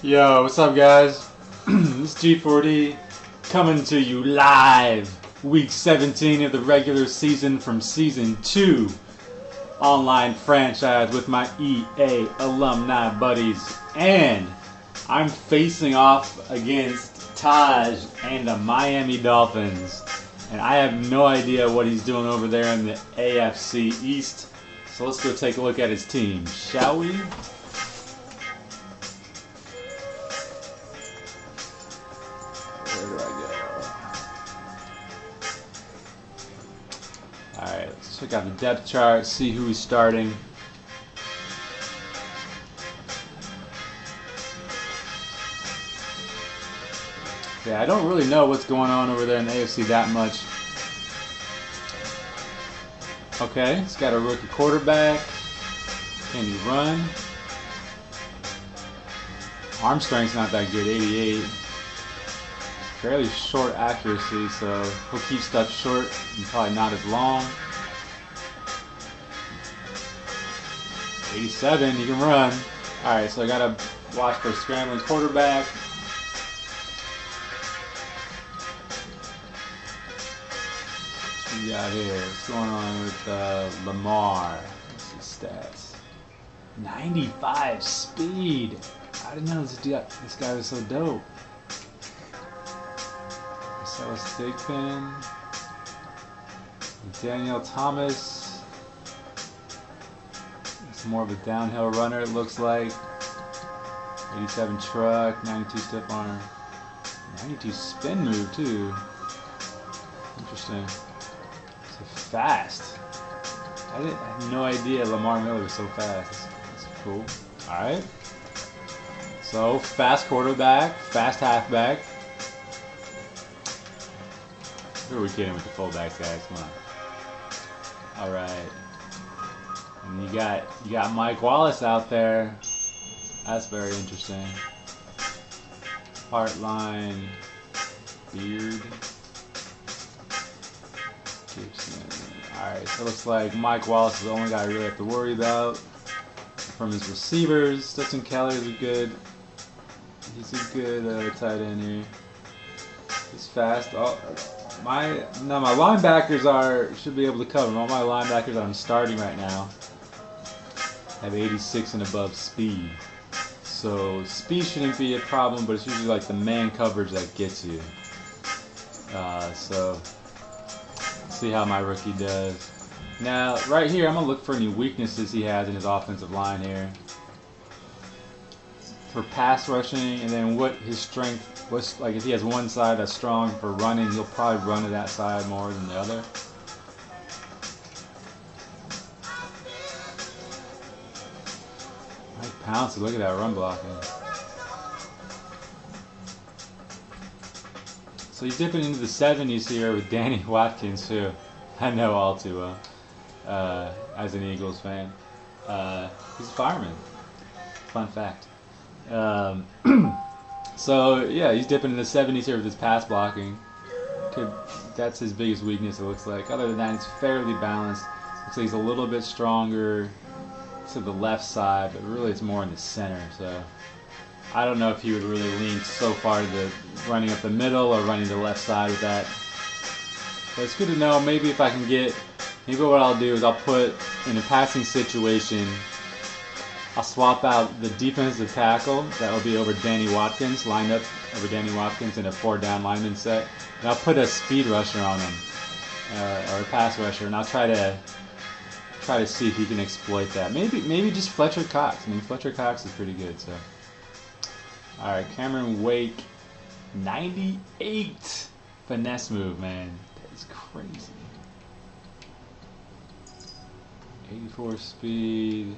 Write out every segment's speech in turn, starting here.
Yo, what's up, guys? This is G4D coming to you live, week 17 of the regular season from season 2 online franchise with my EA alumni buddies, and I'm facing off against Taj and the Miami Dolphins, and I have no idea what he's doing over there in the AFC East. So let's go take a look at his team, shall we? Where do I go? Alright, let's check out the depth chart, see who he's starting. Yeah, I don't really know what's going on over there in the AFC that much. Okay, he's got a rookie quarterback. Can he run? Arm strength's not that good, 88. Fairly short accuracy, so he'll keep stuff short and probably not as long. 87, he can run. Alright, so I gotta watch for scrambling quarterback. What we got here? What's going on with Lamar? What's his stats? 95 speed. I didn't know this guy was so dope. So Stigpin, Daniel Thomas. It's more of a downhill runner, it looks like. 87 truck, 92 stiff arm, 92 spin move too. Interesting. So fast. I had no idea Lamar Miller was so fast. That's cool. All right. So fast quarterback, fast halfback. Who are we kidding with the fullbacks, guys? Come on. All right. And you got Mike Wallace out there. That's very interesting. Heartline, beard. Gibson. All right. So it looks like Mike Wallace is the only guy I really have to worry about. From his receivers, Dustin Keller is good. He's a good tight end here. He's fast. Oh. My linebackers should be able to cover him. All my linebackers that I'm starting right now have 86 and above speed. So speed shouldn't be a problem, but it's usually like the man coverage that gets you. So let's see how my rookie does. Now right here, I'm gonna look for any weaknesses he has in his offensive line here. For pass rushing, and then what his strength. What's like if he has one side that's strong for running, he'll probably run to that side more than the other. Mike Pouncey, look at that run blocking. So he's dipping into the 70s here with Danny Watkins, who I know all too well as an Eagles fan. He's a fireman. Fun fact. So yeah, he's dipping in the 70s here with his pass blocking. That's his biggest weakness, it looks like. Other than that, it's fairly balanced. Looks like he's a little bit stronger to the left side, but really it's more in the center. So I don't know if he would really lean so far to the running up the middle or running to the left side with that. But it's good to know. Maybe if I can maybe what I'll do is I'll put in a passing situation. I'll swap out the defensive tackle that will be over Danny Watkins, lined up over Danny Watkins in a 4-down lineman set, and I'll put a speed rusher on him, or a pass rusher, and I'll try to see if he can exploit that. Maybe just Fletcher Cox. I mean, Fletcher Cox is pretty good. So, all right, Cameron Wake, 98 finesse move, man. That is crazy. 84 speed.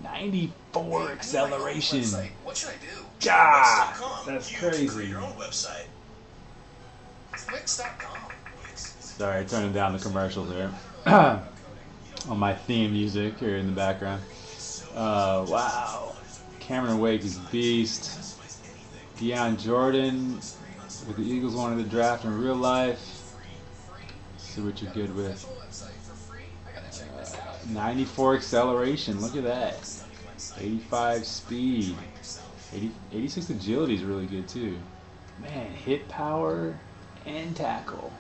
94 acceleration. What should I do? God, that's crazy. Your own website. Wix.com. Sorry, turning down the commercials here. On my theme music here in the background. Wow. Cameron Wake is beast. Deion Jordan with the Eagles wanted to draft in real life. See what you're good with. 94 acceleration, look at that. 85 speed. 86 agility is really good too. Man, hit power and tackle.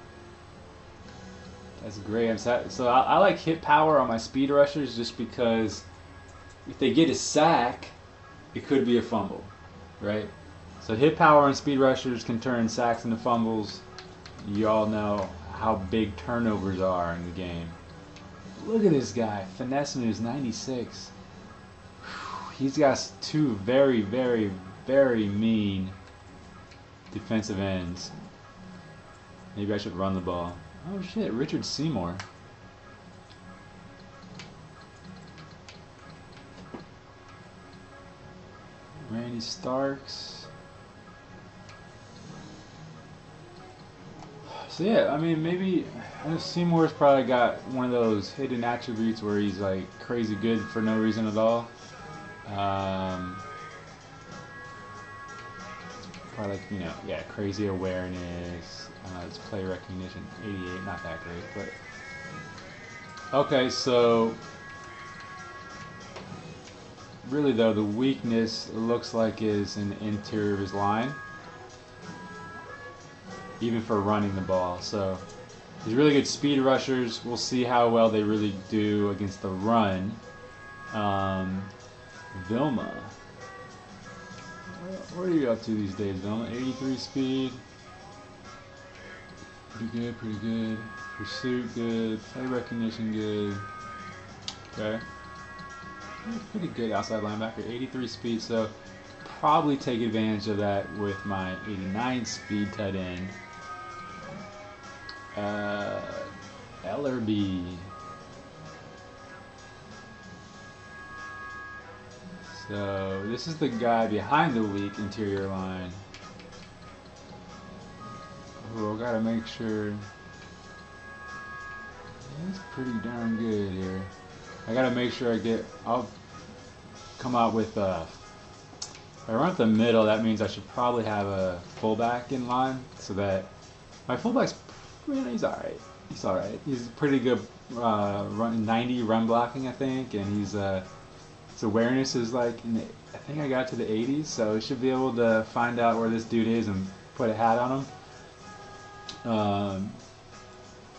That's great. So I like hit power on my speed rushers just because if they get a sack, it could be a fumble, right? So hit power and speed rushers can turn sacks into fumbles. You all know how big turnovers are in the game. Look at this guy, finessing his 96. He's got two very, very, very mean defensive ends. Maybe I should run the ball. Oh shit, Richard Seymour. Randy Starks. So yeah, I mean, maybe I know Seymour's probably got one of those hidden attributes where he's like crazy good for no reason at all. Probably like, you know, yeah, crazy awareness. It's play recognition, 88, not that great, but okay. So really though, the weakness looks like is in the interior of his line, even for running the ball. So he's really good speed rushers. We'll see how well they really do against the run. Vilma, what are you up to these days, Vilma? 83 speed. Pretty good, pretty good. Pursuit good. Play recognition good. Okay. Pretty good outside linebacker. 83 speed, so probably take advantage of that with my 89 speed tight end. Ellerby. So this is the guy behind the weak interior line. Oh, I gotta make sure. That's pretty darn good here. I gotta make sure I'll come out with if I run up the middle, that means I should probably have a fullback in line so that my fullback's, he's alright. He's alright. He's pretty good run 90 run blocking, I think, and his awareness is like I think I got to the 80s, so I should be able to find out where this dude is and put a hat on him.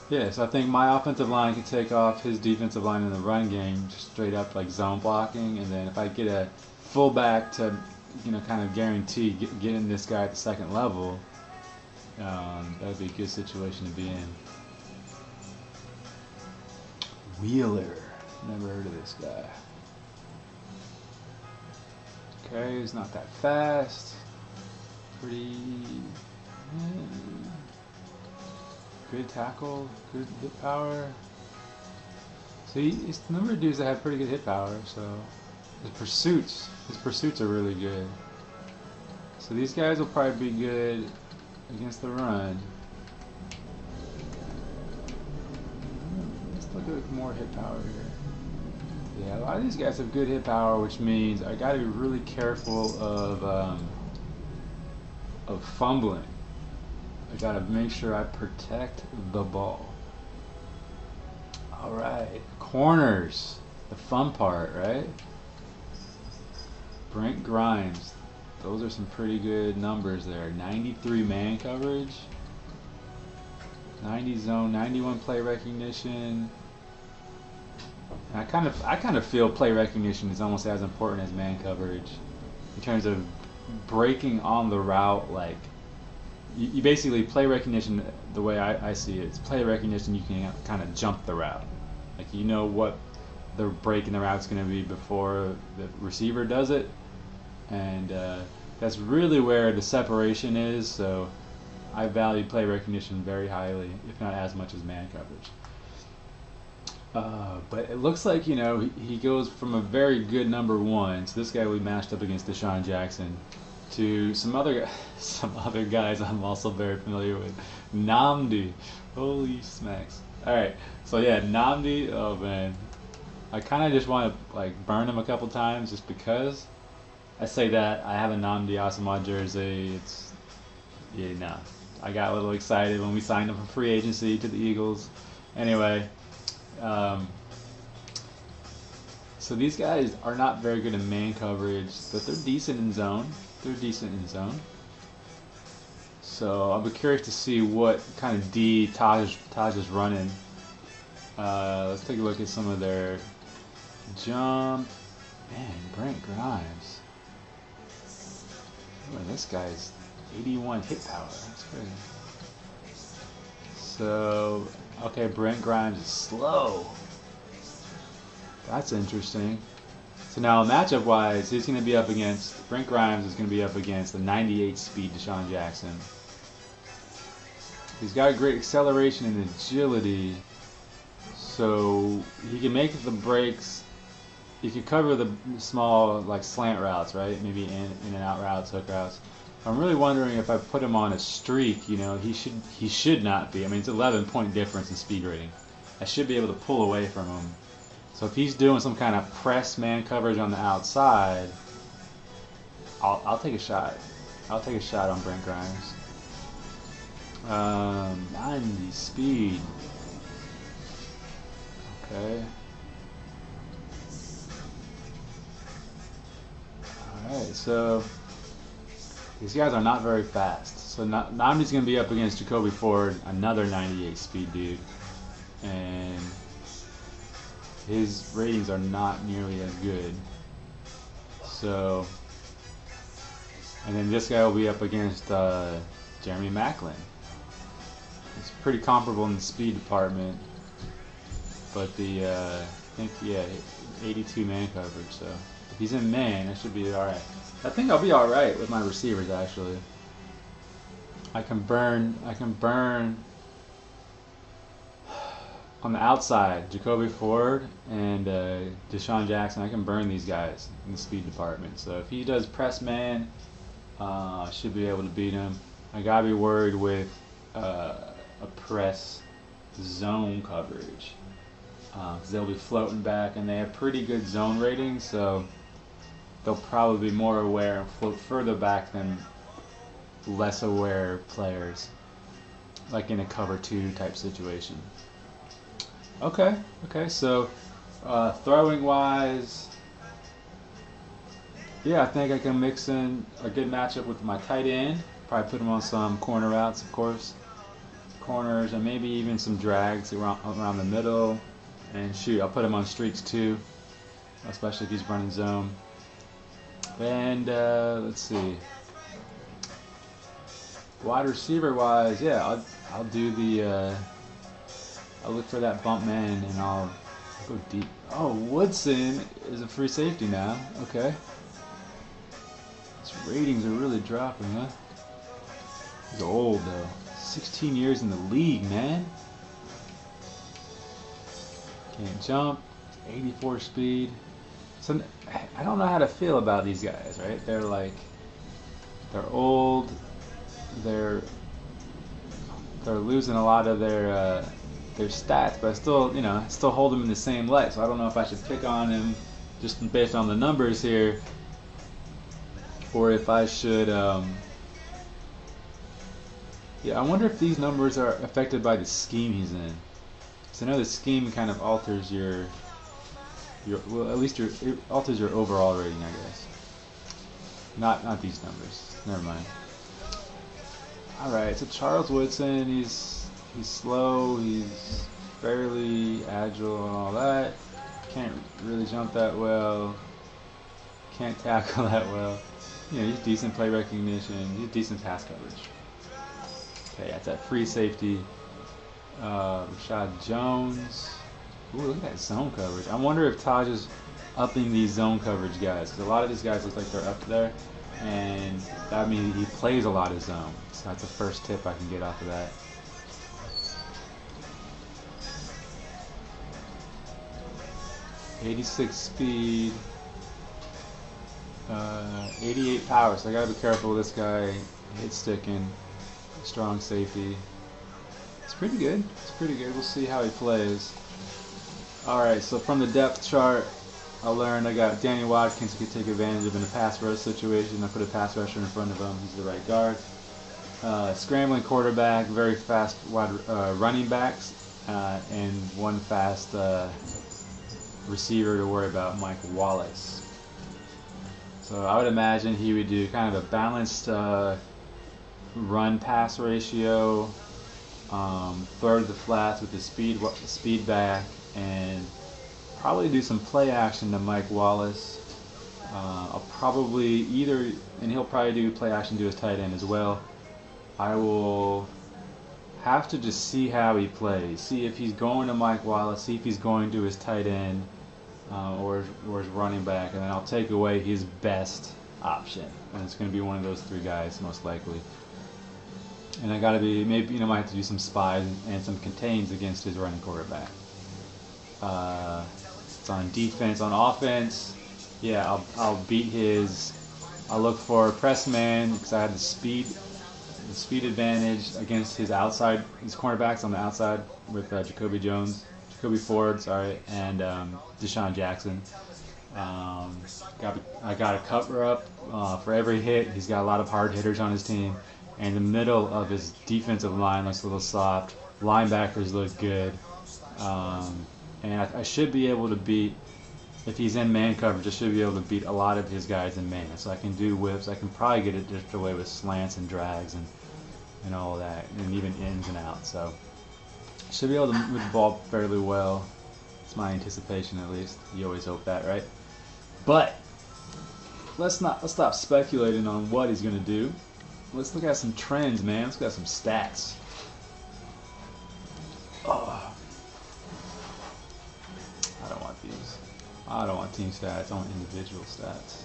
Yeah, so I think my offensive line can take off his defensive line in the run game, just straight up like zone blocking, and then if I get a fullback to, you know, kind of guarantee getting this guy at the second level, that would be a good situation to be in. Wheeler, never heard of this guy. Okay, he's not that fast. Pretty. Good tackle, good hit power. So it's the number of dudes that have pretty good hit power. So his pursuits are really good. So these guys will probably be good against the run. Let's look at more hit power here. Yeah, a lot of these guys have good hit power, which means I got to be really careful of fumbling. I gotta make sure I protect the ball. Alright, corners. The fun part, right? Brent Grimes. Those are some pretty good numbers there. 93 man coverage. 90 zone, 91 play recognition. And I kind of feel play recognition is almost as important as man coverage in terms of breaking on the route. Like you basically play recognition, the way I see it, it's play recognition. You can kind of jump the route, like you know what the break in the route's going to be before the receiver does it, and that's really where the separation is. So I value play recognition very highly, if not as much as man coverage. But it looks like, you know, he goes from a very good number one, so this guy we matched up against Deshaun Jackson, to some other guys I'm also very familiar with. Namdi, holy smacks! All right, so yeah, Namdi. Oh man, I kind of just want to like burn him a couple times just because. I say that I have a Namdi Asamoah jersey. It's no. I got a little excited when we signed him for free agency to the Eagles. Anyway, So these guys are not very good in man coverage, but they're decent in zone. So I'll be curious to see what kind of D Taj is running. Let's take a look at some of their jump. Man, Brent Grimes. Ooh, this guy's 81 hit power. That's crazy. So, okay, Brent Grimes is slow. That's interesting. So now, matchup-wise, he's going to be up against, Brent Grimes is going to be up against the 98 speed Deshaun Jackson. He's got great acceleration and agility, so he can make the breaks. He can cover the small, like, slant routes, right? Maybe in and out routes, hook routes. I'm really wondering if I put him on a streak, you know, he should not be. I mean, it's 11-point difference in speed rating. I should be able to pull away from him. So if he's doing some kind of press man coverage on the outside, I'll take a shot. I'll take a shot on Brent Grimes. 90 speed. Okay. Alright, so these guys are not very fast. So now I'm just going to be up against Jacoby Ford, another 98 speed dude. And his ratings are not nearly as good. So, and then this guy will be up against Jeremy Maclin. It's pretty comparable in the speed department, but the I think, yeah, 82 man coverage. So if he's in man, that should be all right. I think I'll be all right with my receivers actually. I can burn on the outside, Jacoby Ford and Deshaun Jackson. I can burn these guys in the speed department. So if he does press man, I should be able to beat him. I gotta be worried with a press zone coverage because they'll be floating back and they have pretty good zone ratings, so they'll probably be more aware and float further back than less aware players, like in a cover 2 type situation. Okay, so throwing wise, yeah, I think I can mix in a good matchup with my tight end. Probably put him on some corner routes, of course, corners, and maybe even some drags around the middle. And shoot, I'll put him on streaks too, especially if he's running zone. And let's see, wide receiver wise, yeah, I'll do the I'll look for that bump man and I'll go deep. Oh, Woodson is a free safety now. Okay, his ratings are really dropping, huh? He's old though. 16 years in the league, man. Can't jump. 84 speed. So I don't know how to feel about these guys, right? They're old. They're losing a lot of their stats, but I still, you know, still hold them in the same light. So I don't know if I should pick on him just based on the numbers here, or if I should. Yeah, I wonder if these numbers are affected by the scheme he's in. So I know the scheme kind of alters your well, at least it alters your overall rating, I guess. Not these numbers. Never mind. All right, so Charles Woodson, he's slow, he's fairly agile and all that. Can't really jump that well. Can't tackle that well. You know, he's decent play recognition. He's decent pass coverage. Okay, that's that free safety. Rashad Jones. Ooh, look at that zone coverage. I wonder if Taj is upping these zone coverage guys, because a lot of these guys look like they're up there, and that means he plays a lot of zone. So that's the first tip I can get off of that. .86 speed, 88 power. So I gotta be careful with this guy. Hit sticking, strong safety. It's pretty good. It's pretty good. We'll see how he plays. Alright, so from the depth chart, I learned I got Danny Watkins who could take advantage of in a pass rush situation. I put a pass rusher in front of him. He's the right guard. Scrambling quarterback, very fast wide running backs, and one fast receiver to worry about, Mike Wallace. So I would imagine he would do kind of a balanced run-pass ratio, throw to the flats with the speed back, and probably do some play action to Mike Wallace. I'll probably either, and he'll probably do play action to his tight end as well. I will have to just see how he plays, see if he's going to Mike Wallace, see if he's going to his tight end or his running back, and then I'll take away his best option, and it's going to be one of those three guys most likely. And I got to be, maybe, you know, might have to do some spies and some contains against his running quarterback. It's on defense. On offense, yeah, I'll beat his. I'll look for press man because I have the speed advantage against his cornerbacks on the outside with Jacoby Ford, sorry, and Deshaun Jackson. I got to cover up for every hit. He's got a lot of hard hitters on his team, and the middle of his defensive line looks a little soft. Linebackers look good, and I should be able to beat. If he's in man coverage, I should be able to beat a lot of his guys in man. So I can do whips. I can probably get it just away with slants and drags and all of that, and even ins and outs. So I should be able to move the ball fairly well. It's my anticipation, at least. You always hope that, right? But let's stop speculating on what he's going to do. Let's look at some trends, man. Let's look at some stats. Oh. I don't want these. I don't want team stats, I want individual stats.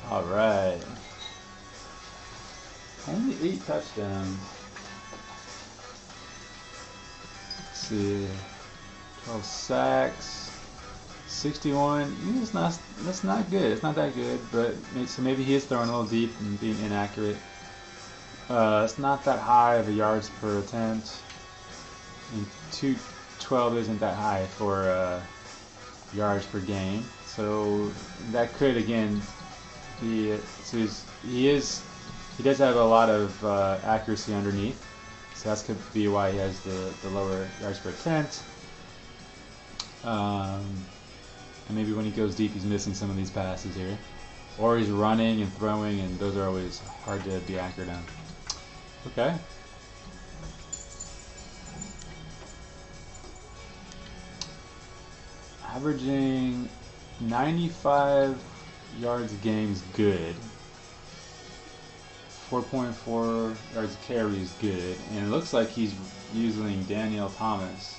Alright. Only 8 touchdowns. Let's see. 12 sacks. 61. That's not good. It's not that good, but so maybe he is throwing a little deep and being inaccurate. It's not that high of a yards per attempt, and 212 isn't that high for yards per game. So that could again be. So he does have a lot of accuracy underneath. So that could be why he has the lower yards per attempt. And maybe when he goes deep, he's missing some of these passes here, or he's running and throwing, and those are always hard to be accurate on. Okay. Averaging 95 yards a game is good. 4.4 yards a carry is good. And it looks like he's using Daniel Thomas.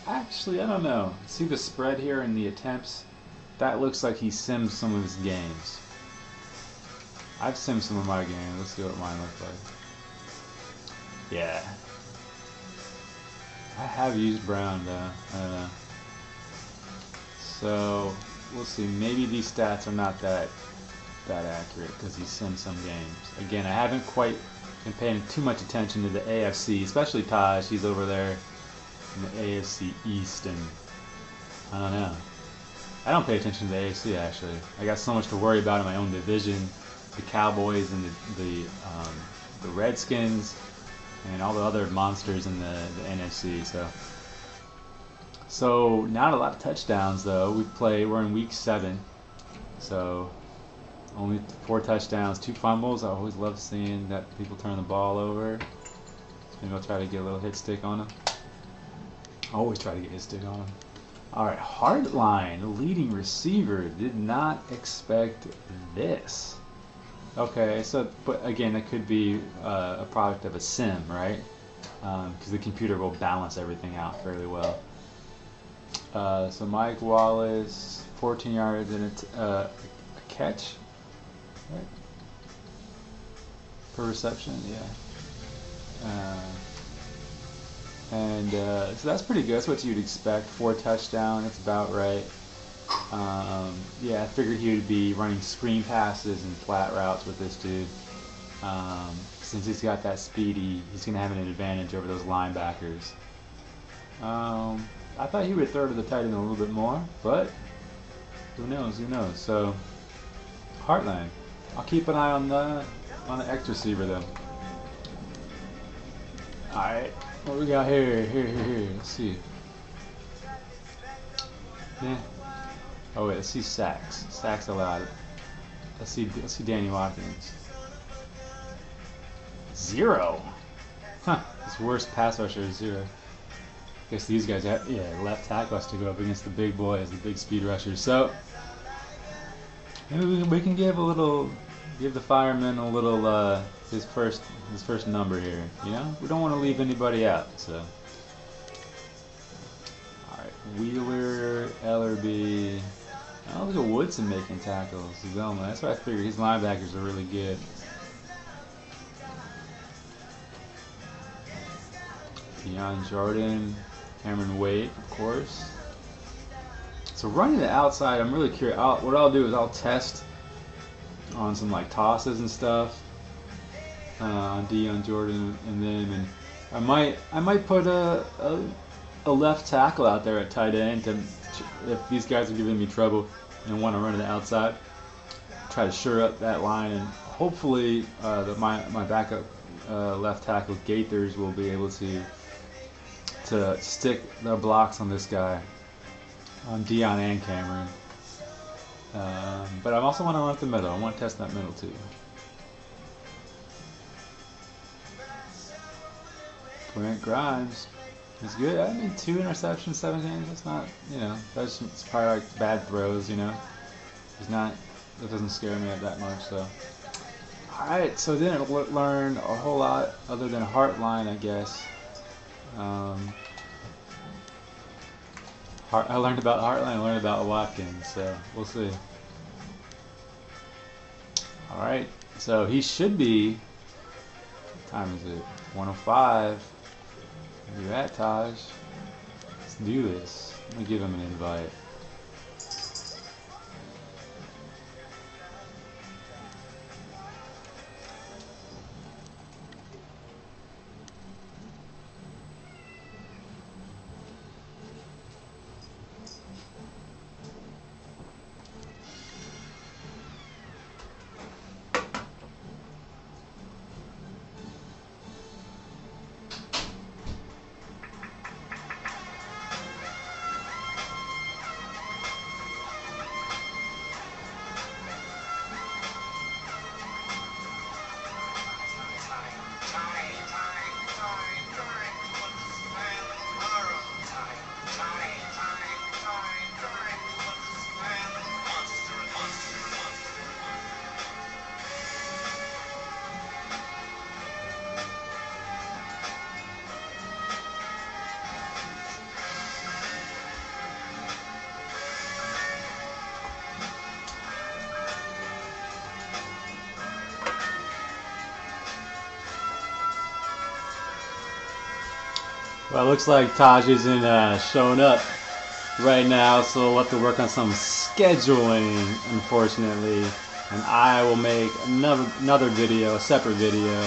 Actually, I don't know. See the spread here in the attempts? That looks like he sims some of his games. I've simmed some of my games. Let's see what mine looks like. Yeah. I have used Brown though. I don't know. So we'll see. Maybe these stats are not that accurate because he's simmed some games. Again, I haven't quite been paying too much attention to the AFC, especially Taj. He's over there in the AFC East, and I don't know. I don't pay attention to the AFC actually. I got so much to worry about in my own division. The Cowboys and the Redskins and all the other monsters in the NFC. So not a lot of touchdowns though. We're in week 7, so only 4 touchdowns, 2 fumbles. I always love seeing that people turn the ball over. Maybe I'll try to get a little hit stick on them. I always try to get hit stick on them. All right, Hardline, leading receiver. Did not expect this. Okay, so, but again, it could be a product of a sim, right? Because the computer will balance everything out fairly well. So Mike Wallace, 14 yards and a catch, right? Per reception, yeah. So that's pretty good. That's what you'd expect. 4 touchdowns, that's about right. Yeah, I figured he would be running screen passes and flat routes with this dude. Since he's got that speed, he's going to have an advantage over those linebackers. I thought he would throw to the tight end a little bit more, but who knows? So, Heartland. I'll keep an eye on the X receiver though. Alright, what we got here? Here. Let's see. Yeah. Oh wait, let's see sacks. Sacks allowed. Let's see Danny Watkins. 0. Huh. His worst pass rusher is 0. Guess these guys have, left tackle has to go up against the big boys, the big speed rushers. So maybe we can give the fireman a little his first number here. You know, we don't want to leave anybody out. So all right, Wheeler, Ellerby. Oh, look at Woodson making tackles. Zelma. That's what I figured. His linebackers are really good. Deion Jordan, Cameron Wade, of course. So running the outside, I'm really curious. What I'll do is I'll test on some like tosses and stuff on Deion Jordan and them, and I might put a left tackle out there at tight end to, if these guys are giving me trouble and want to run to the outside, try to shore up that line, and hopefully my backup left tackle Gaithers will be able to stick the blocks on this guy, on Deion and Cameron. But I also want to run up the middle. I want to test that middle too. Brent Grimes is good. I mean, 2 interceptions, 7 games. That's not, that's probably like bad throws. He's not. That doesn't scare me that much. So, all right. So then I'll learn a whole lot other than Heartline, I guess. I learned about Heartline. I learned about Watkins. So we'll see. All right. So he should be. What time is it? 1:05. Where you at, Taj? Let's do this. Let me give him an invite. Well, it looks like Taj isn't showing up right now, so we'll have to work on some scheduling, unfortunately. And I will make another video, a separate video.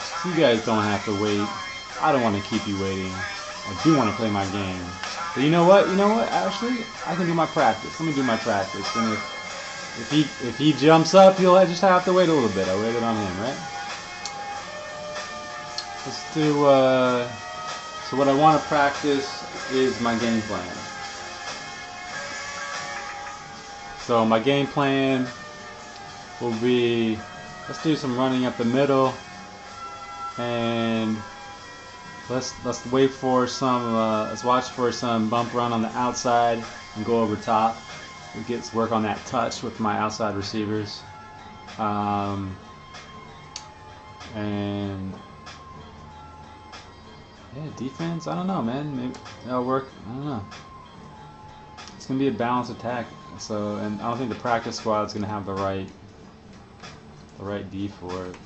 So you guys don't have to wait. I don't want to keep you waiting. I do want to play my game. But you know what? Actually, I can do my practice. Let me do my practice. And if he jumps up, he'll just have to wait a little bit. I waited on him, right? Let's do. So what I want to practice is my game plan. So my game plan will be, let's do some running up the middle, and let's wait for some, let's watch for some bump run on the outside and go over top. We'll work on that touch with my outside receivers. And yeah, defense, I don't know, man. Maybe that'll work. I don't know. It's gonna be a balanced attack. So, and I don't think the practice squad is gonna have the right D for it.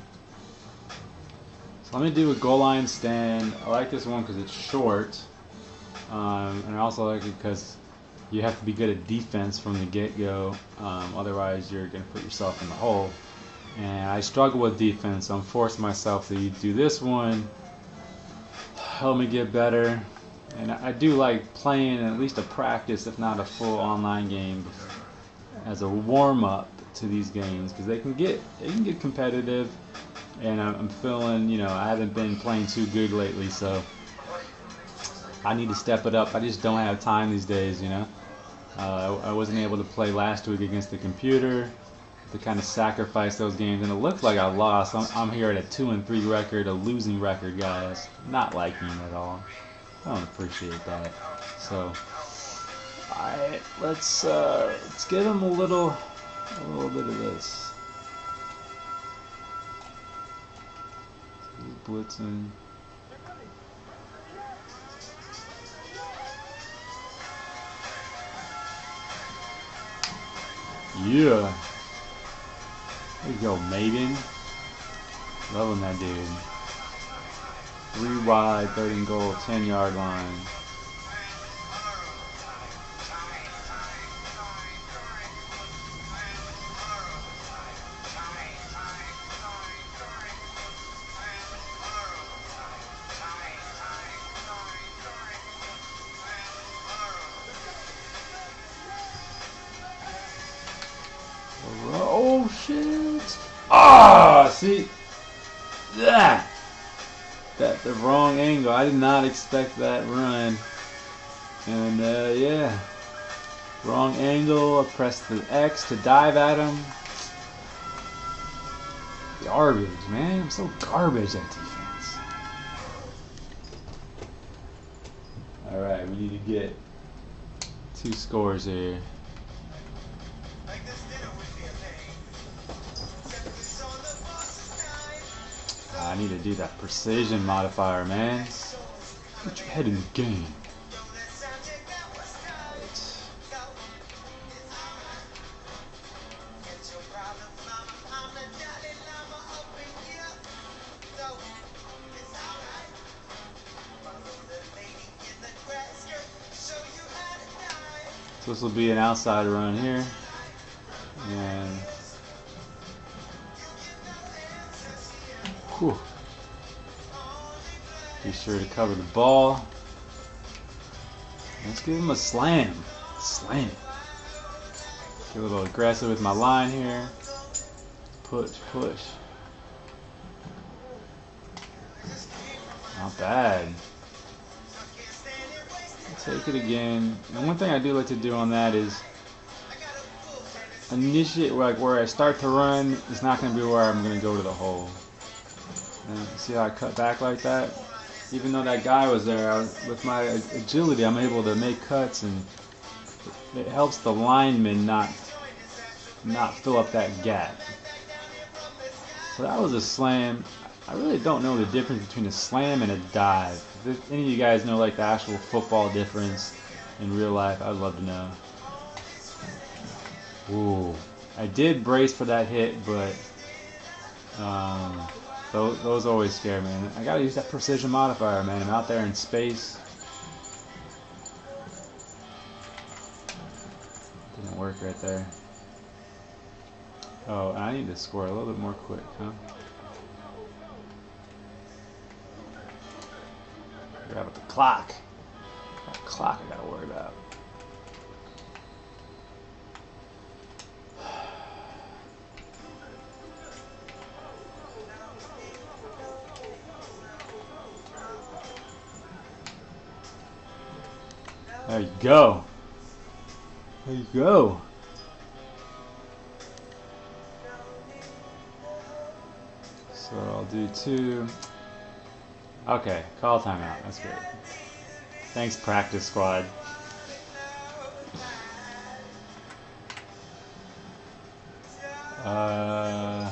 So let me do a goal line stand. I like this one because it's short, and I also like it because you have to be good at defense from the get-go. Otherwise, you're gonna put yourself in the hole. And I struggle with defense, so I'm forcing myself to do this one. Help me get better, and I do like playing at least a practice, if not a full online game, as a warm-up to these games, because they can get competitive. and I'm feeling, you know, I haven't been playing too good lately, so I need to step it up. I just don't have time these days, you know. I wasn't able to play last week against the computer to kind of sacrifice those games, and it looked like I lost. I'm here at a 2-3 record, a losing record, guys. Not liking it at all. I don't appreciate that. So, alright, let's give him a little bit of this. He's blitzing. Yeah. There you go, Maiden. Loving that dude. 3 wide, 3rd and goal, 10-yard line. Oh shit! Ah, see, yeah, the wrong angle. I did not expect that run, and yeah, wrong angle. I pressed the X to dive at him. Garbage, man. I'm so garbage at defense. All right, we need to get 2 scores here. I need to do that precision modifier, man. Put your head in the game. So this will be an outside run here. And whew. Be sure to cover the ball. Let's give him a slam. Slam. Get a little aggressive with my line here. Push, push. Not bad. Take it again. And one thing I do like to do on that is initiate, like where I start to run, it's not going to be where I'm going to go to the hole. And see how I cut back like that? Even though that guy was there, with my agility, I'm able to make cuts, and it helps the lineman not fill up that gap. So that was a slam. I really don't know the difference between a slam and a dive. If any of you guys know like the actual football difference in real life, I'd love to know. Ooh, I did brace for that hit, but those always scare me. And I gotta use that precision modifier, man. I'm out there in space. Didn't work right there. Oh, I need to score a little bit more quick, huh? Grab at the clock. That clock I gotta worry about. There you go. There you go. So I'll do 2. Okay, call timeout. That's great. Thanks, practice squad. I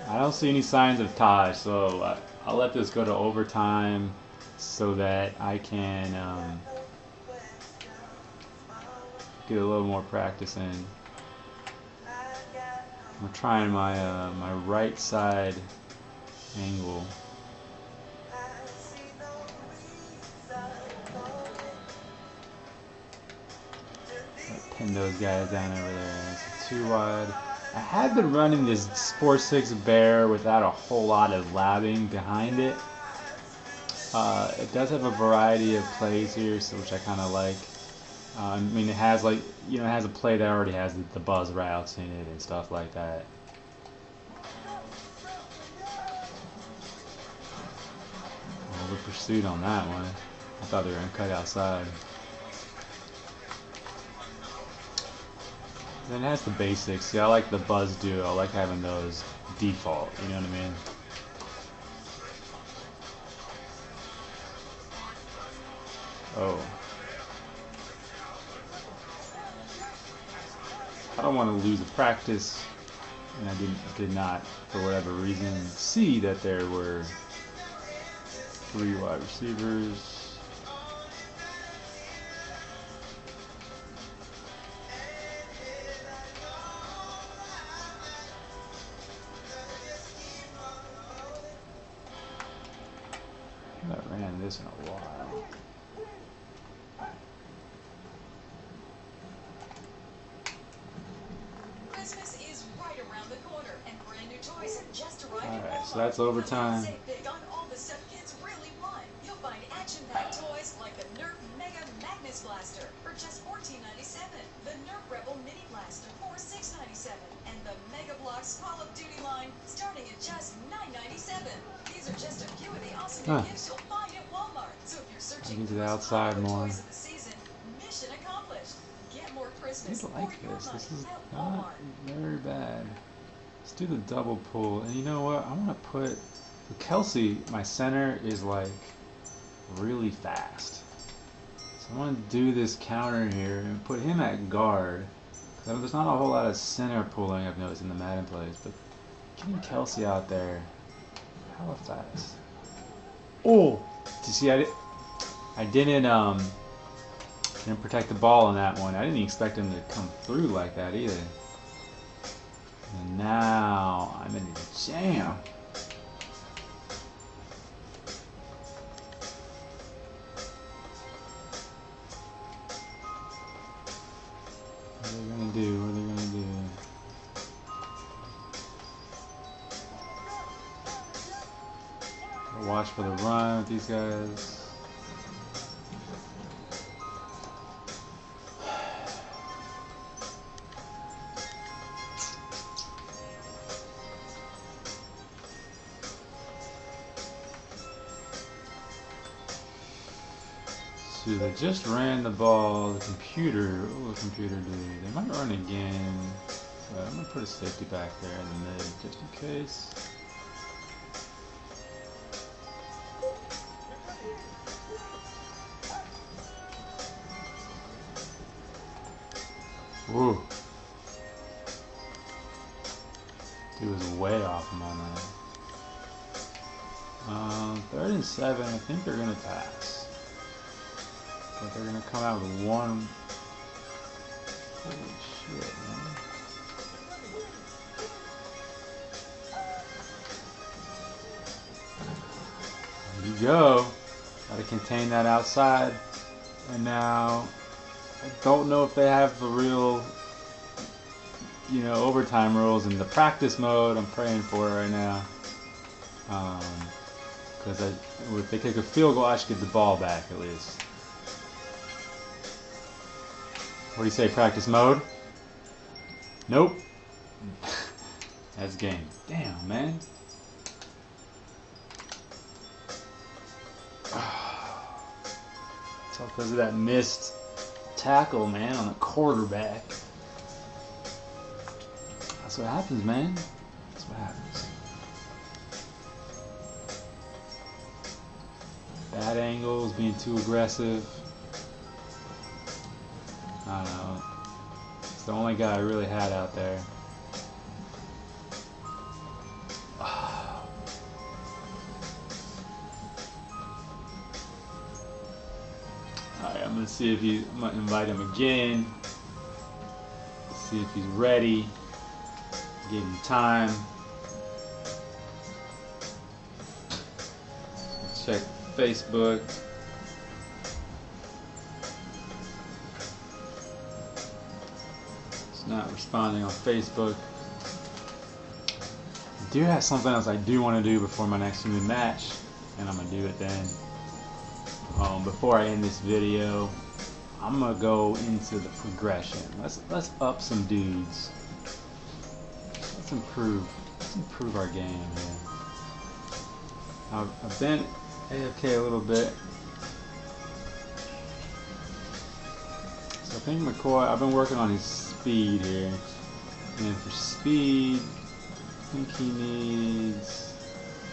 don't see any signs of tie, so I'll let this go to overtime so that I can get a little more practice in. I'm trying my my right side angle. Pin those guys down over there. It's 2 wide. I have been running this 4-6 bear without a whole lot of labbing behind it. It does have a variety of plays here, so which I kind of like. I mean, it has like, you know, it has a play that already has the buzz routes in it and stuff like that. pursuit on that one. I thought they were going to cut outside. Then it has the basics. See, I like the buzz duo. I like having those default. You know what I mean? Oh. I don't want to lose a practice. And I did not, for whatever reason, see that there were 3 wide receivers. I haven't ran this in a while. Christmas is right around the corner, and brand new toys have just arrived. Alright, so that's overtime. Save big on all the stuff kids really want. You'll find action-packed toys like the Nerf Mega Magnus Blaster for just $14.97, the Nerf Rebel Mini Blaster for $6.97, and the Mega Bloks Call of Duty line starting at just $9.97. These are just a few of the awesome new gifts you'll find at Walmart. So if you're searching to the outside more. toys of the season, mission accomplished. Get more Christmas I like for your this. money This is at not Walmart. very bad. Let's do the double pull. And you know what? I want to put Kelsey. My center is like really fast. So I want to do this counter here and put him at guard. There's not a whole lot of center pulling I've noticed in the Madden plays, but getting Kelsey out there, hella fast. Oh, do you see? I didn't protect the ball on that one. I didn't expect him to come through like that either. And now I'm in the jam. What are they gonna do? What are they gonna do? Gotta watch for the run with these guys. So they just ran the ball. The computer, what will the computer do? They might run again. But I'm gonna put a safety back there in the mid just in case. Whoa. He was way off him on that. 3rd and 7. I think they're gonna pass. But they're gonna come out with one. Holy shit, man. There you go. Gotta contain that outside. And now I don't know if they have the real, you know, overtime rules in the practice mode. I'm praying for it right now. Because if they take a field goal, I should get the ball back at least. What do you say, practice mode? Nope. That's game. Damn, man. It's all because of that missed tackle, man, on the quarterback. That's what happens, man. That's what happens. Bad angles, being too aggressive. I don't know. It's the only guy I really had out there. Alright, I'm gonna see if I'm gonna invite him again. See if he's ready. Give him time. Check Facebook. Not responding on Facebook. I do have something else I do want to do before my next human match, and I'm gonna do it then. Before I end this video, I'm gonna go into the progression. Let's up some dudes. Let's improve our game here. I've been AFK a little bit. So I think McCoy, I've been working on his speed here. And for speed, I think he needs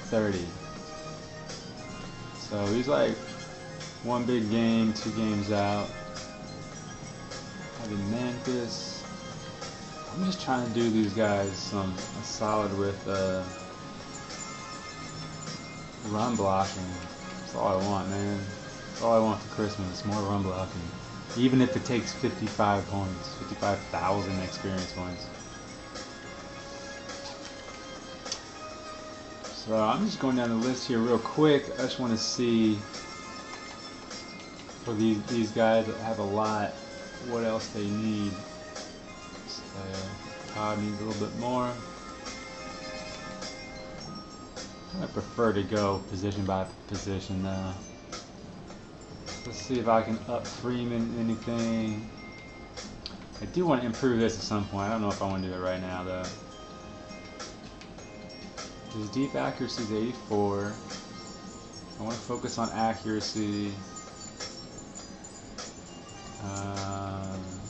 30. So he's like one big game, 2 games out. Having Mantis. I'm just trying to do these guys a solid with run blocking. That's all I want, man. That's all I want for Christmas, more run blocking. Even if it takes 55 points, 55,000 experience points. So I'm just going down the list here real quick. I just want to see for these guys that have a lot, what else they need. So Todd needs a little bit more. I prefer to go position by position though. Let's see if I can up Freeman anything. I do want to improve this at some point. I don't know if I want to do it right now though. His deep accuracy is 84. I want to focus on accuracy.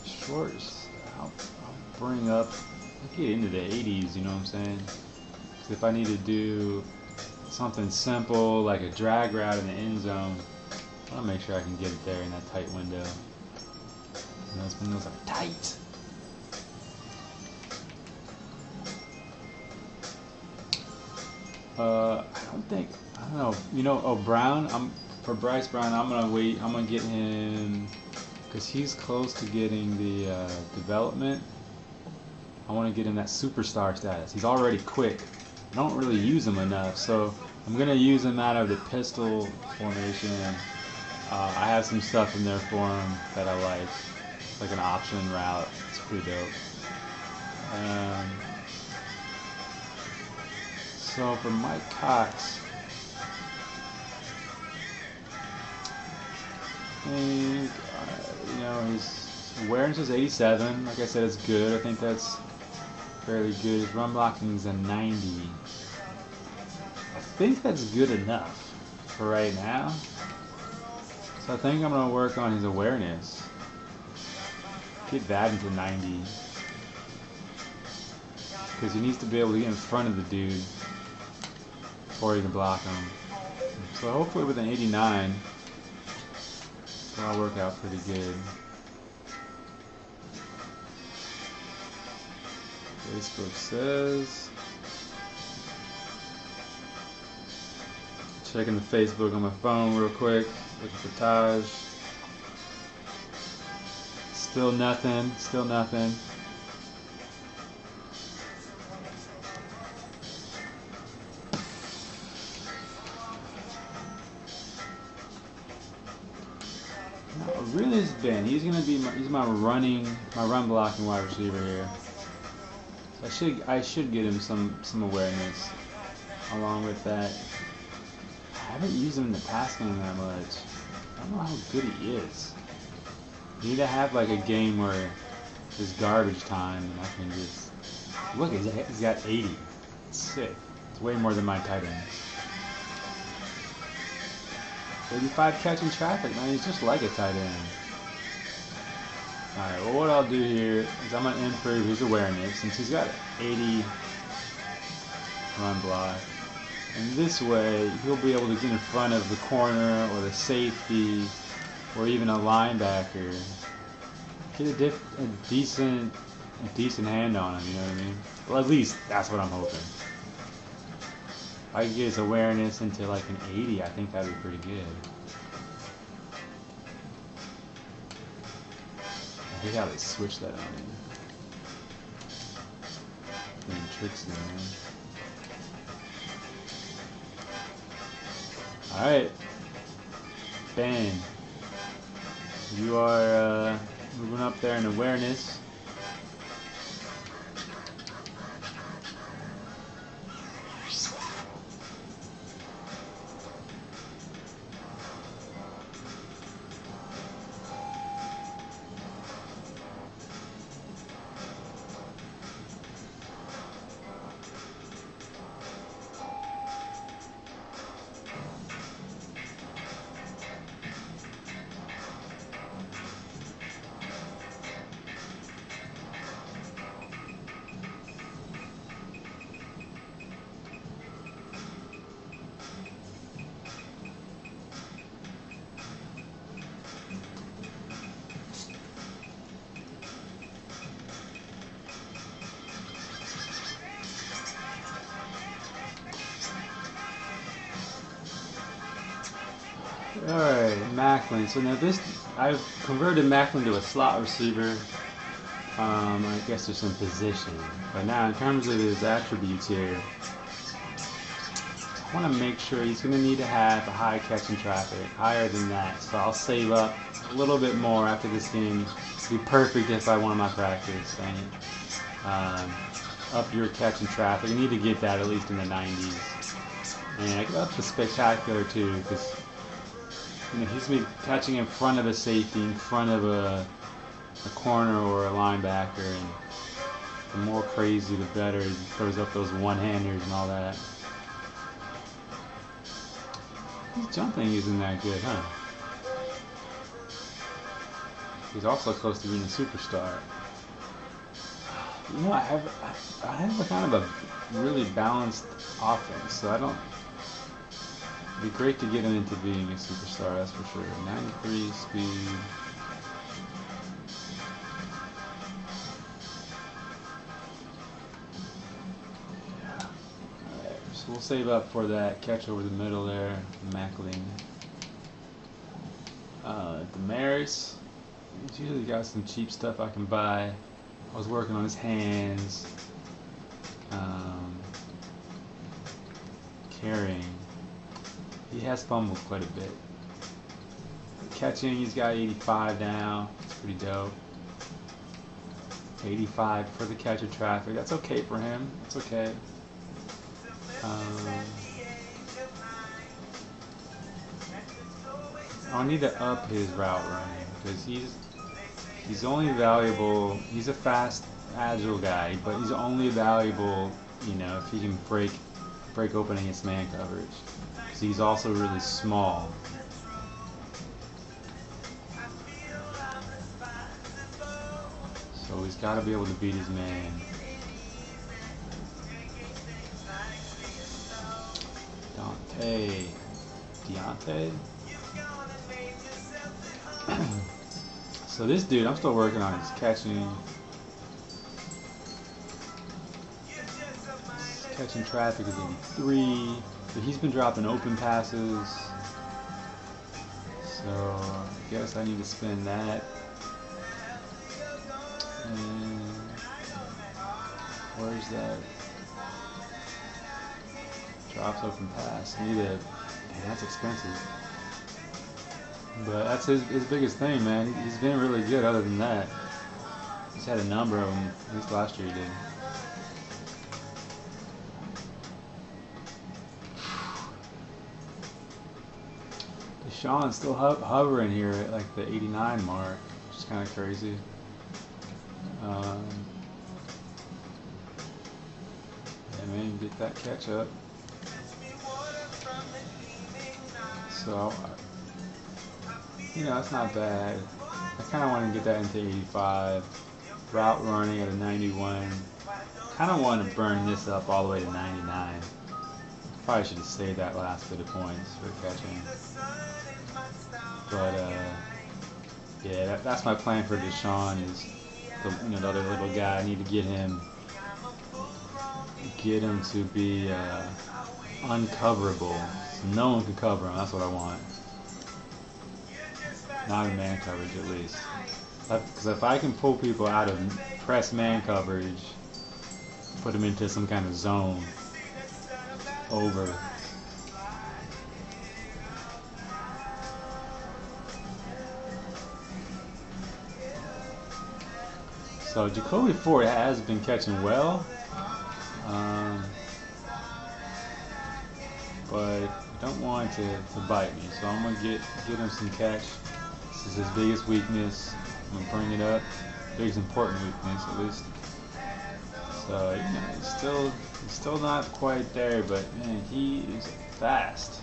Shorts, I'll bring up, I'll get into the 80s, you know what I'm saying? Because if I need to do something simple like a drag route in the end zone, I want to make sure I can get it there in that tight window. And those windows are tight. I don't know, you know, oh, Brown, for Bryce Brown, I'm going to wait, I'm going to get him, because he's close to getting the development. I want to get him that superstar status. He's already quick. I don't really use him enough, so I'm going to use him out of the pistol formation. I have some stuff in there for him that I like an option route. It's pretty dope. So for Mike Cox, I think, you know, his awareness is 87. Like I said, it's good. I think that's fairly good. His run blocking is a 90. I think that's good enough for right now. So I think I'm going to work on his awareness. Get that into 90. Because he needs to be able to get in front of the dude before he can block him. So hopefully with an 89, that'll work out pretty good. Facebook says. Checking the Facebook on my phone real quick. Looking for Taj. Still nothing. Still nothing. Really, is Ben. He's gonna be he's my run blocking wide receiver here. So I should get him some awareness along with that. I haven't used him in the pass game that much. I don't know how good he is. You need to have like a game where there's garbage time and I can just look. He's got 80. It's sick. It's way more than my tight end. 85 catching traffic, man. He's just like a tight end. Alright, well what I'll do here is I'm going to improve his awareness since he's got 80 run block. And this way, he'll be able to get in front of the corner or the safety or even a linebacker. Get a decent hand on him, you know what I mean? Well, at least that's what I'm hoping. If I can get his awareness into like an 80, I think that'd be pretty good. I hate how they switch that on him. Playing tricks there, man. Alright. Ben. You are moving up there in awareness. Alright, Macklin. So now this, I've converted Macklin to a slot receiver. I guess there's some position. But now in terms of his attributes here, I want to make sure he's going to need to have a high catching traffic, higher than that. So I'll save up a little bit more after this game. It'd be perfect if I won my practice. And, up your catching traffic. You need to get that at least in the 90s. And I get up to spectacular too, because he's going to be catching in front of a safety, in front of a corner or a linebacker, and the more crazy the better. He throws up those one-handers and all that. His jumping isn't that good, huh? He's also close to being a superstar. You know, I have a kind of a really balanced offense, so I don't. It'd be great to get him into being a superstar, that's for sure. 93 speed. Alright, so we'll save up for that catch over the middle there, Macklin. Damaris. He's usually got some cheap stuff I can buy. I was working on his hands. Carrying. He has fumbled quite a bit. Catching, he's got 85 now. It's pretty dope. 85 for the catch of traffic. That's okay for him. That's okay. I need to up his route running because he's only valuable. He's a fast, agile guy, but he's only valuable, if he can break open against man coverage. So he's also really small. So he's got to be able to beat his man. Deontay? So this dude, I'm still working on his catching. Catching traffic is 83. But he's been dropping open passes. So I guess I need to spend that. And where's that? Drops open pass. I need to. Man, that's expensive. But that's his biggest thing, man. He's been really good other than that. He's had a number of them. At least last year he did. Deshaun's still hovering here at like the 89 mark, which is kind of crazy. Yeah, man, get that catch up. So, it's not bad. I kind of want to get that into 85. Route running at a 91. Kind of want to burn this up all the way to 99. Probably should have saved that last bit of points for catching. But yeah, that's my plan for Deshaun. Is the other little guy. I need to get him to be uncoverable. So no one can cover him. That's what I want. Not in man coverage, at least. Because if I can pull people out of press man coverage, put them into some kind of zone, over. So Jacoby Ford has been catching well, but I don't want to bite me. So I'm gonna get him some catch. This is his biggest weakness. I'm gonna bring it up. Biggest important weakness, at least. So he's still not quite there, but man, he is fast.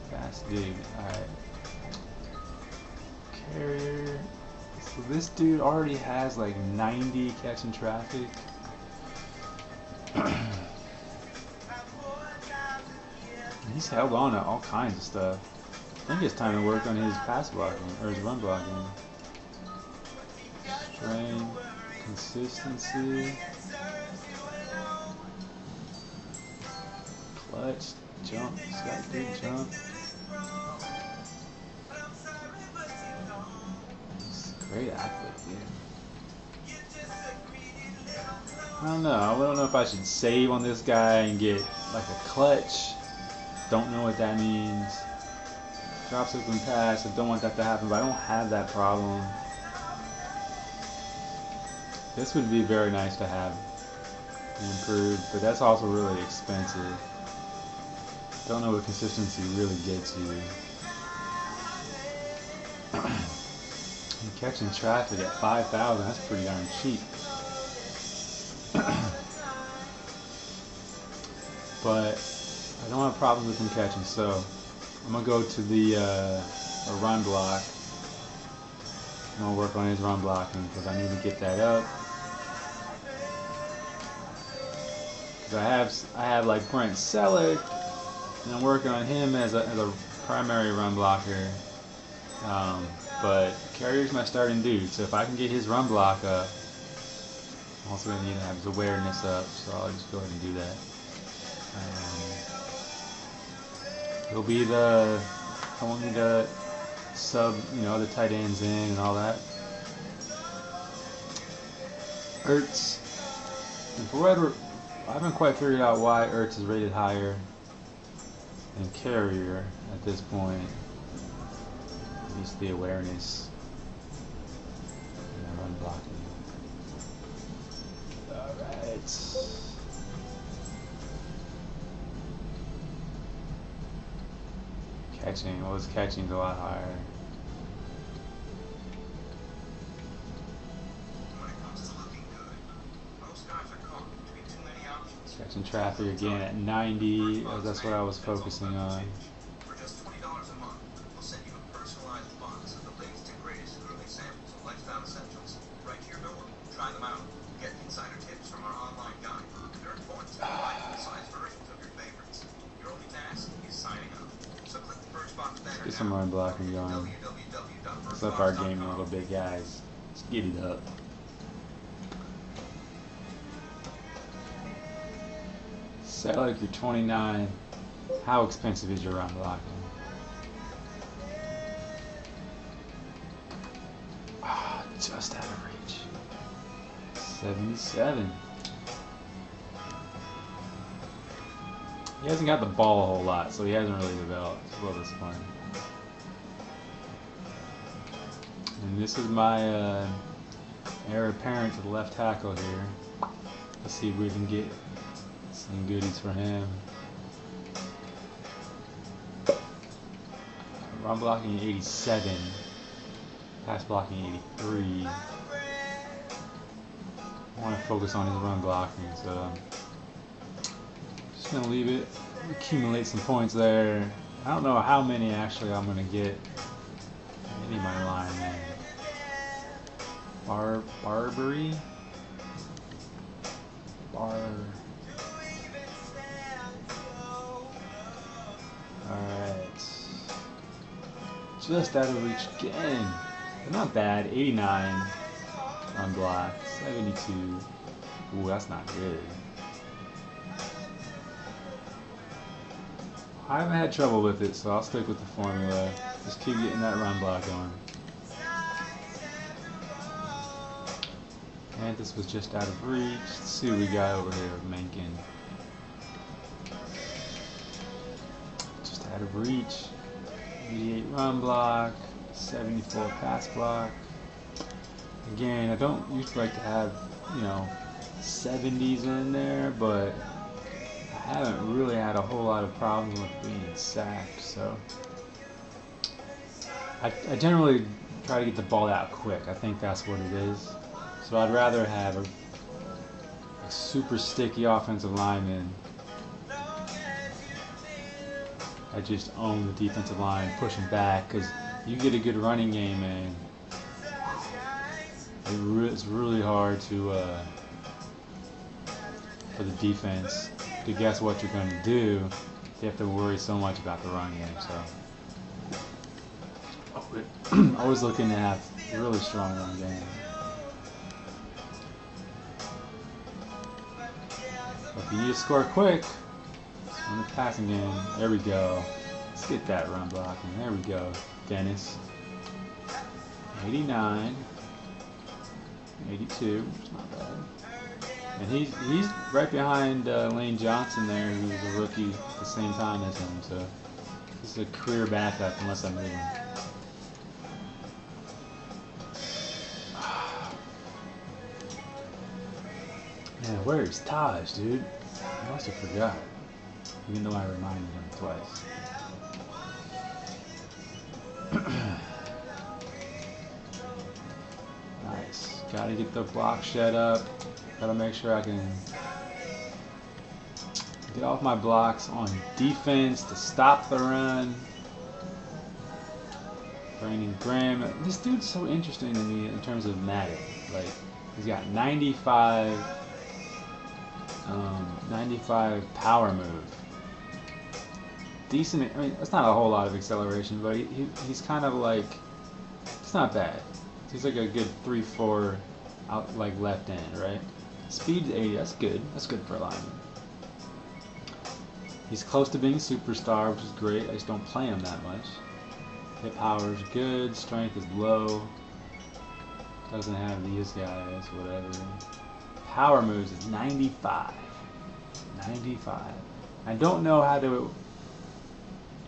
Fast dude. All right. Carrier. So this dude already has like 90 catching traffic. He's held on to all kinds of stuff. I think it's time to work on his pass blocking, or his run blocking. Strain, consistency, clutch. jump. He's got a good jump. He's a great athlete, yeah. I don't know. I don't know if I should save on this guy and get like a clutch. Don't know what that means. Drops open pass. I don't want that to happen, but I don't have that problem. This would be very nice to have improved, but that's also really expensive. Don't know what consistency really gets you. And catching traffic at 5,000, that's pretty darn cheap. But I don't have problems with him catching, so I'm gonna go to the run block. I'm gonna work on his run blocking because I need to get that up. Because I have like Brent Selleck, and I'm working on him as a primary run blocker. But Carrier's my starting dude, so if I can get his run block up, I'm also gonna need to have his awareness up. So I'll just go ahead and do that. He'll be the only the sub, the tight ends in and all that. Ertz, and for whatever, I haven't quite figured out why Ertz is rated higher than Carrier at this point. At least the awareness and the run blocking. Alright. Catching, well, his catching's a lot higher. Catching traffic again at 90, as that's what I was focusing on. For just $20 a month, we'll send you a personalized box of the latest and greatest early samples of lifestyle essentials right to your door. Try them out. Get insider tips from our online guide. Earn points and buy full-size versions of your favorites. Your only task is signing up. So click the Birchbox banner. Get some run blocking going. Let's up our game a little bit, guys. Let's get it up. Selleck, you're 29. How expensive is your run blocking? Ah, just out of reach. 77. He hasn't got the ball a whole lot, so he hasn't really developed. Well, this one. And this is my heir apparent to the left tackle here. Let's see if we can get some goodies for him. Run blocking 87. Pass blocking 83. I want to focus on his run blocking, so just gonna leave it, accumulate some points there. I don't know how many actually I'm gonna get. Maybe my lineman. Barbary? Alright. Just out of reach again. But not bad. 89 on block. 72. Ooh, that's not good. I haven't had trouble with it, so I'll stick with the formula. Just keep getting that run block going. And this was just out of reach. Let's see what we got over here with Mencken. Just out of reach. 88 run block. 74 pass block. Again, I don't usually like to have, 70s in there, but I haven't really had a whole lot of problems with being sacked, so I generally try to get the ball out quick. I think that's what it is. So I'd rather have a super sticky offensive lineman. I just own the defensive line, pushing back, because you get a good running game in. It's really hard to for the defense to guess what you're going to do. They have to worry so much about the run game. So always looking to have a really strong run game. If you need to score quick, On the passing game. There we go. Let's get that run blocking. There we go. Dennis. 89. 82. It's not bad. And he's right behind Lane Johnson there, who's a rookie at the same time as him. So this is a career backup unless I move him. Man, where's Taj, dude? I must have forgot. Even though I reminded him twice. Nice. Gotta get the block shed up. Gotta make sure I can get off my blocks on defense to stop the run. Brandon Graham. This dude's so interesting to me in terms of Madden. Like, he's got 95 power move. Decent. I mean, that's not a whole lot of acceleration, but he's kind of like, it's not bad. He's like a good 3-4 out, like left end, right? Speed 80. That's good. That's good for a lineman. He's close to being a superstar, which is great. I just don't play him that much. Hit power is good. Strength is low. Doesn't have these guys. Whatever. Power moves is 95. 95. I don't know how to,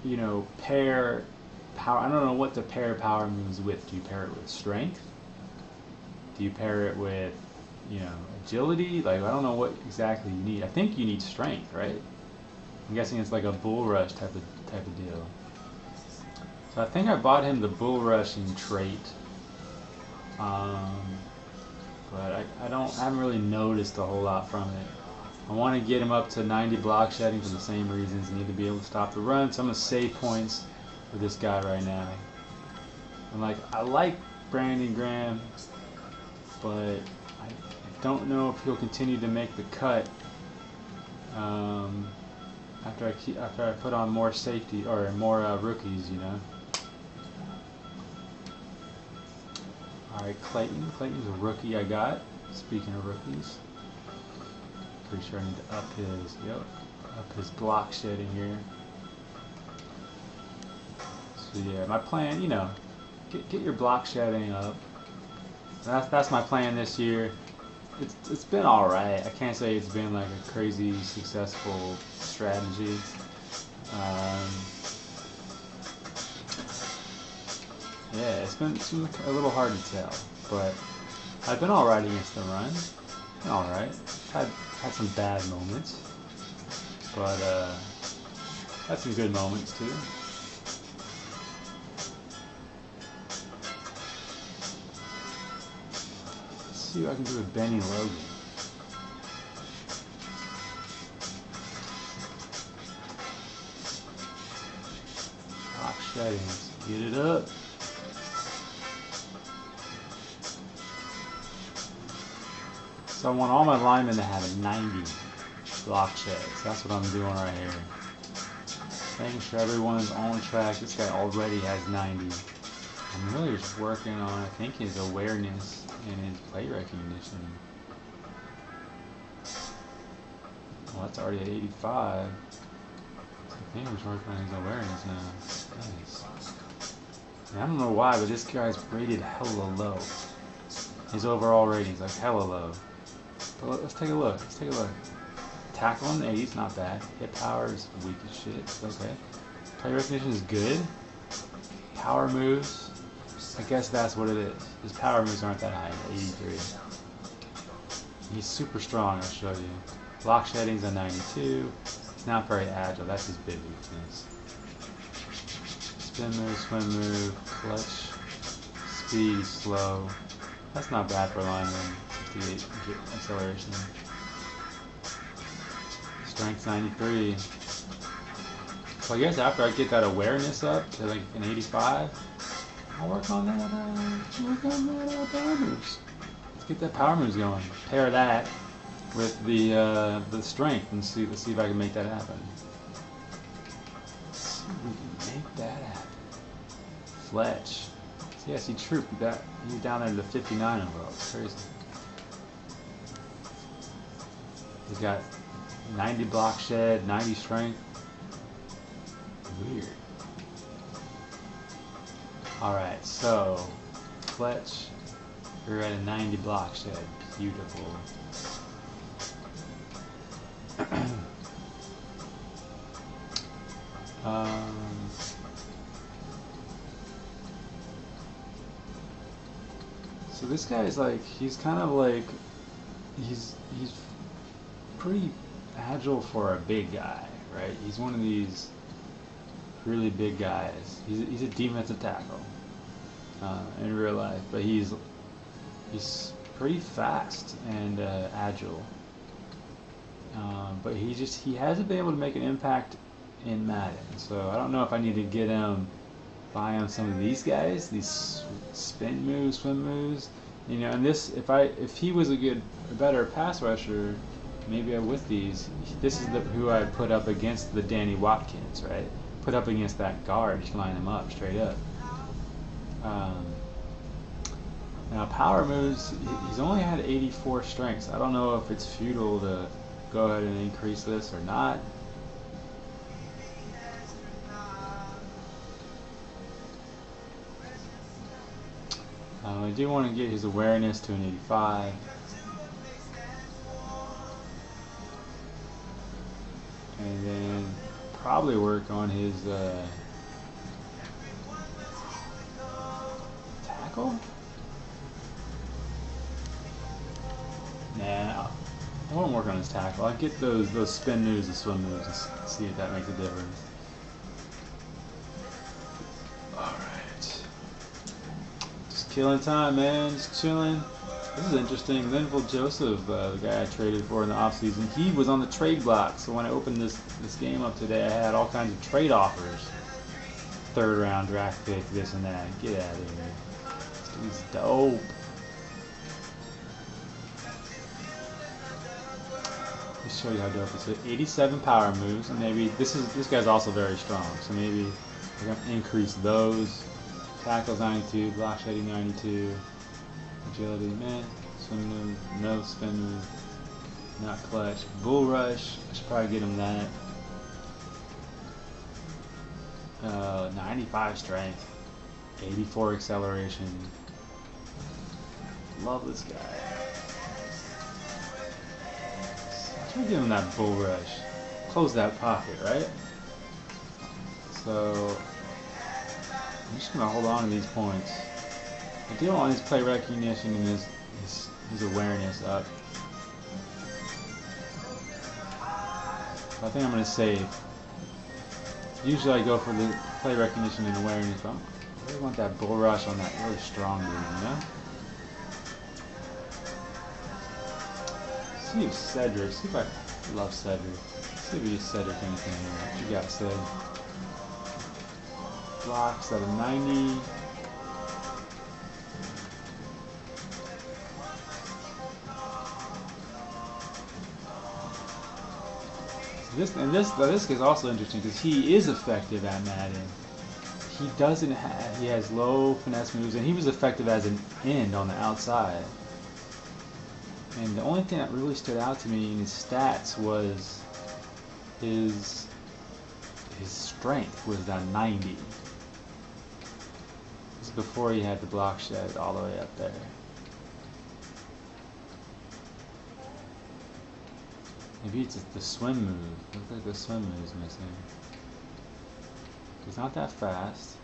you know, pair power. I don't know what to pair power moves with. Do you pair it with strength? Do you pair it with, you know, agility? Like, I don't know what exactly you need. I think you need strength, right? I'm guessing it's like a bull rush type of deal. So I think I bought him the bull rushing trait. But I haven't really noticed a whole lot from it. I want to get him up to 90 block shedding for the same reasons. I need to be able to stop the run. So I'm going to save points for this guy right now. And like, I like Brandon Graham, but I don't know if he'll continue to make the cut after I put on more safety or more rookies, you know. All right, Clayton. Clayton's a rookie I got. Speaking of rookies, pretty sure I need to up his block shedding here. So yeah, my plan, you know, get your block shedding up. That's my plan this year. It's been all right. I can't say it's been like a crazy successful strategy. Yeah, it's been a little hard to tell, but I've been all right against the run. Been all right. Had some bad moments, but had some good moments too. Let's see what I can do with Benny Logan. Block shedding. Let's get it up. So I want all my linemen to have a 90 block sheds. That's what I'm doing right here. Making sure everyone's on track. This guy already has 90. I'm really just working on, I think, his awareness and his play recognition. Well, that's already at 85. So I think I'm just working on his awareness now. Nice. And I don't know why, but this guy's rated hella low. His overall rating's like hella low. But let's take a look. Let's take a look. Tackle in the 80s, not bad. Hit power is weak as shit. It's okay. Play recognition is good. Power moves, I guess that's what it is. His power moves aren't that high, 83. He's super strong, I'll show you. Block shedding's a 92. He's not very agile, that's his big weakness. Spin move, swim move, clutch, speed, slow. That's not bad for a lineman. 68 acceleration. Strength 93. So I guess after I get that awareness up to like an 85, I'll work on that. Power moves. Let's get that power moves going. Pair that with the strength and see. Let's see if I can make that happen. Let's see if we can make that happen. Fletch. See, I see Troop. He's down there to the 59 overall. It's crazy. He's got 90 block shed, 90 strength. weird. Alright, so Fletch, you're at a 90 block shed. Beautiful. So this guy's like, he's kind of like, he's pretty agile for a big guy, right? He's one of these really big guys. He's a defensive tackle in real life, but he's pretty fast and agile. But he hasn't been able to make an impact in Madden. So I don't know if I need to get him by on some of these guys, these spin moves, swim moves. You know, and this, if he was a better pass rusher, maybe with these, this is who I put up against the Danny Watkins, right? Put up against that guard, just line him up straight up. Now power moves, he's only had 84 strengths. I don't know if it's futile to go ahead and increase this or not. I do want to get his awareness to an 85. And then probably work on his tackle? Nah, I won't work on his tackle. I'll get those spin moves and swim moves and see if that makes a difference. Killing time, man. Just chilling. This is interesting. Linville Joseph, the guy I traded for in the offseason, he was on the trade block. So when I opened this game up today, I had all kinds of trade offers. 3rd round draft pick, this and that. Get out of here. This dude's dope. Let me show you how dope this is. 87 power moves, and maybe this guy's also very strong. So maybe we're gonna increase those. Tackles 92, block shedding 92, agility, man, swim move, no spin move, not clutch, bull rush, I should probably get him that. 95 strength, 84 acceleration, love this guy. Let's give him that bull rush, close that pocket, right? So I'm just going to hold on to these points. I do want his play recognition and his awareness up. I think I'm going to save. Usually I go for the play recognition and awareness, but I really want that bull rush on that really strong dude, you know? See if Cedric, see if I love Cedric. See if we get Cedric anything here. What you got, Ced? Blocks at a 90. This is also interesting because he is effective at Madden. He has low finesse moves, and he was effective as an end on the outside. And the only thing that really stood out to me in his stats was his strength was that 90. This is before he had the block shed all the way up there. Maybe it's just the swim move. Looks like the swim move is missing. He's not that fast.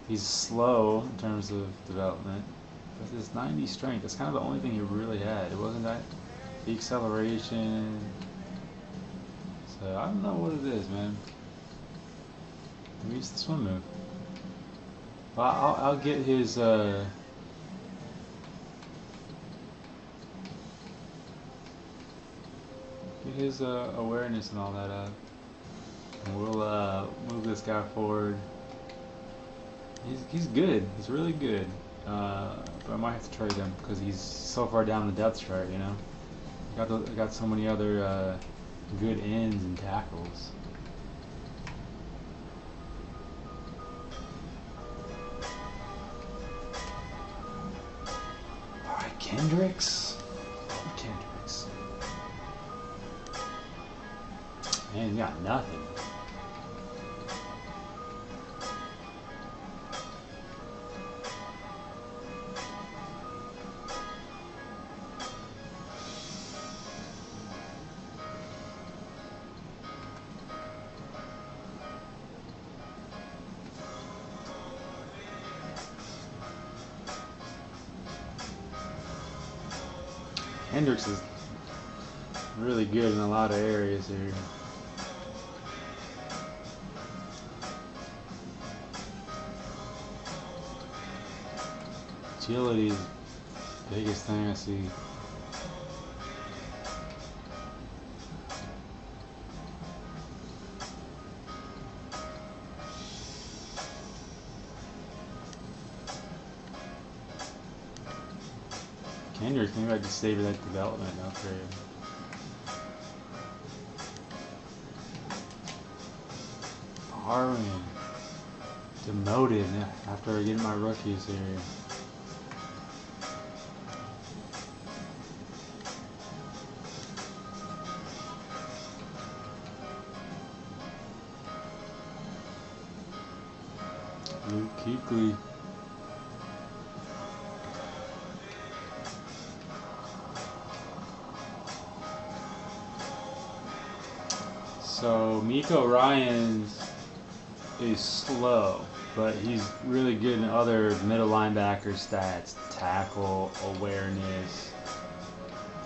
He's slow in terms of development. But his 90 strength, that's kind of the only thing he really had. It wasn't that the acceleration. So I don't know what it is, man. Maybe it's the swim move. Well, I'll get his awareness and all that up. And we'll move this guy forward. He's good. He's really good. But I might have to trade him because he's so far down the depth chart, you know. I got so many other good ends and tackles. All right, Kendricks. Man, you got nothing. Hendricks is really good in a lot of areas here. Agility is the biggest thing I see. Kendrick, maybe I could savor that development upgrade. Harwin demoted after I get my rookies here. Luke Kuechly. So Miko Ryans is slow, but he's really good in other middle linebacker stats: tackle, awareness,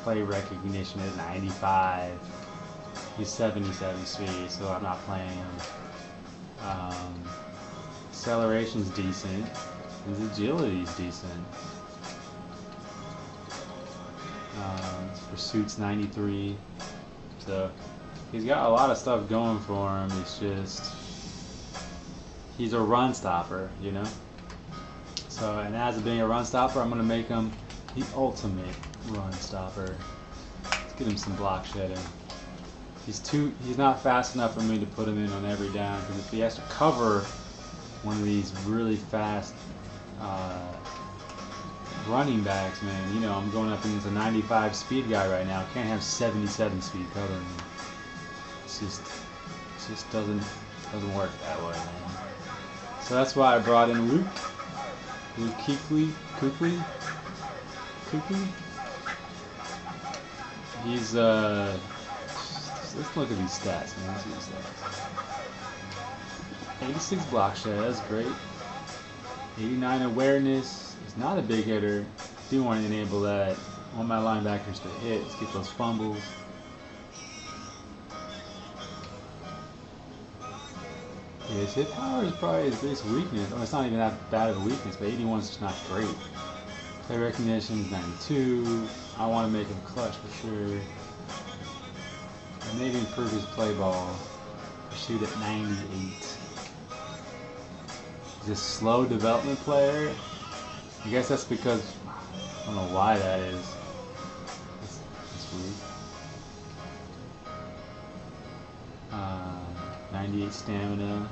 play recognition at 95. He's 77 speed, so I'm not playing him. Acceleration's decent. His agility's decent. Pursuit's 93. So he's got a lot of stuff going for him. It's just he's a run stopper, you know. So, and as being a run stopper, I'm gonna make him the ultimate run stopper. Let's get him some block shedding. He's not fast enough for me to put him in on every down, because if he has to cover one of these really fast running backs, man, you know, I'm going up against a 95 speed guy right now. Can't have 77 speed covering me. It just doesn't work that way, man. So that's why I brought in Luke Kuechly. He's let's look at these stats, man. Let's see these stats. 86 block shed, that's great. 89 awareness. He's not a big hitter. Do want to enable that. I want my linebackers to hit. Let's get those fumbles. Yeah, his hit power is probably his biggest weakness. Oh, it's not even that bad of a weakness, but 81 is just not great. Play recognition is 92. I want to make him clutch for sure. And maybe improve his play ball. Shoot at 98. He's a slow development player. I guess that's because I don't know why that is. That's weird. 98 stamina,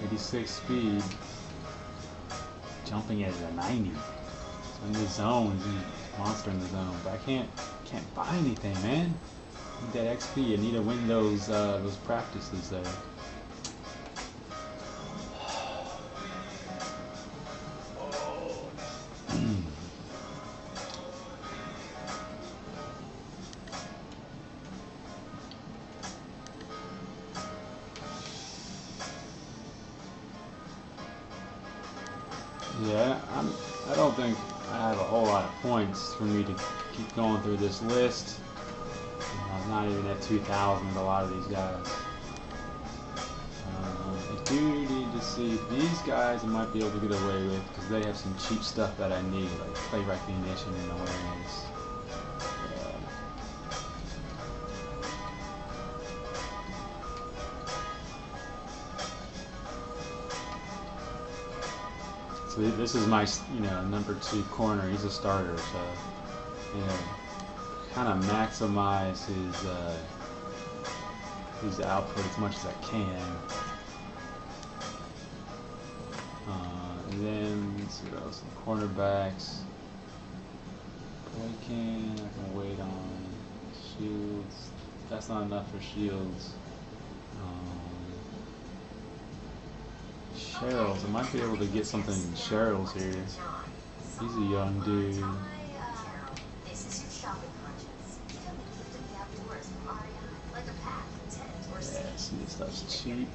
86 speed, jumping at a 90. So in the zone, he's a monster in the zone. But I can't buy anything, man. I need that XP. I need to win those practices there. Yeah, I don't think I have a whole lot of points for me to keep going through this list. I'm not even at 2,000 with a lot of these guys. I do need to see these guys I might be able to get away with, because they have some cheap stuff that I need, like play recognition and awareness. So this is my, number 2 corner. He's a starter, so kind of maximize his output as much as I can. And then let's see what else. Some cornerbacks. I can wait on Shields. That's not enough for Shields. Sherrills. I might be able to get something in Sherrills here. He's a young dude. Yeah, see, this stuff's cheap.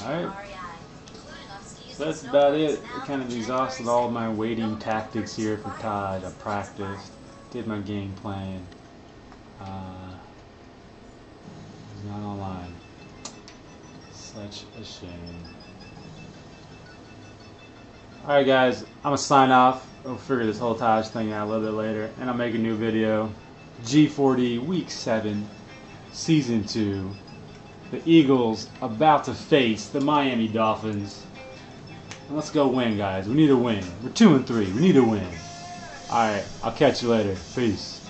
Alright. So that's about it. I kind of exhausted all my waiting tactics here for Todd. I practiced, did my game plan. He's not online. Such a shame. Alright guys, I'm going to sign off. I'll figure this whole Taj thing out a little bit later. And I'll make a new video. G40 Week 7, Season 2. The Eagles about to face the Miami Dolphins. And let's go win, guys. We need a win. We're 2-3. We need a win. Alright, I'll catch you later. Peace.